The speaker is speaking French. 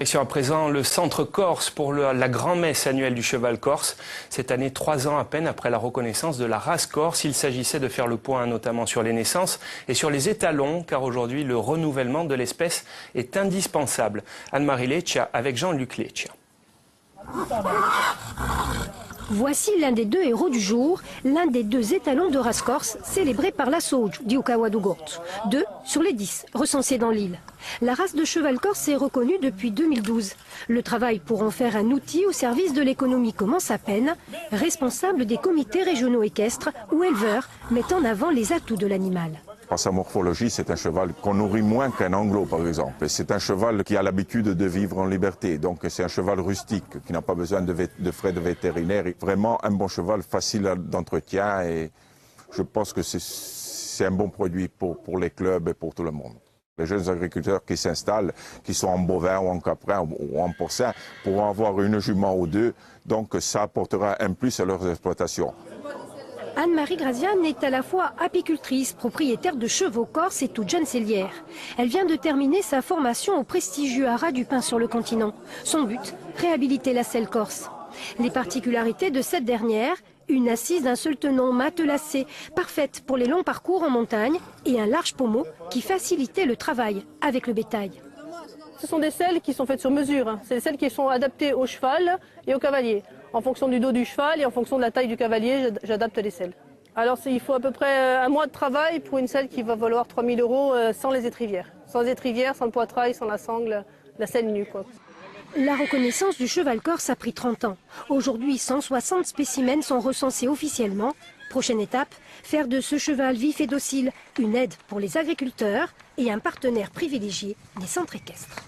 Direction à présent le centre corse pour la grand-messe annuelle du cheval corse. Cette année, 3 ans à peine après la reconnaissance de la race corse, il s'agissait de faire le point notamment sur les naissances et sur les étalons, car aujourd'hui le renouvellement de l'espèce est indispensable. Anne-Marie Leccia avec Jean-Luc Leccia. Voici l'un des 2 héros du jour, l'un des 2 étalons de race corse célébrés par la Soju di Ukawadugort. 2 sur les 10 recensés dans l'île. La race de cheval corse est reconnue depuis 2012. Le travail pour en faire un outil au service de l'économie commence à peine. Responsables des comités régionaux équestres ou éleveurs mettent en avant les atouts de l'animal. Par sa morphologie, c'est un cheval qu'on nourrit moins qu'un anglo, par exemple. C'est un cheval qui a l'habitude de vivre en liberté. Donc c'est un cheval rustique qui n'a pas besoin de frais de vétérinaire. Vraiment un bon cheval, facile d'entretien. Et je pense que c'est un bon produit pour les clubs et pour tout le monde. Les jeunes agriculteurs qui s'installent, qui sont en bovin ou en caprin ou en porcin, pourront avoir une jument ou 2. Donc ça apportera un plus à leurs exploitations. Anne-Marie Graziane est à la fois apicultrice, propriétaire de chevaux corses et toute jeune cellière. Elle vient de terminer sa formation au prestigieux haras du Pin sur le continent. Son but, réhabiliter la selle corse. Les particularités de cette dernière, une assise d'un seul tenant matelassé, parfaite pour les longs parcours en montagne, et un large pommeau qui facilitait le travail avec le bétail. Ce sont des selles qui sont faites sur mesure. C'est des selles qui sont adaptées au cheval et au cavalier. En fonction du dos du cheval et en fonction de la taille du cavalier, j'adapte les selles. Alors il faut à peu près 1 mois de travail pour une selle qui va valoir 3 000 € sans les étrivières. Sans les étrivières, sans le poitrail, sans la sangle, la selle nue, quoi. La reconnaissance du cheval corse a pris 30 ans. Aujourd'hui, 160 spécimens sont recensés officiellement. Prochaine étape, faire de ce cheval vif et docile une aide pour les agriculteurs et un partenaire privilégié des centres équestres.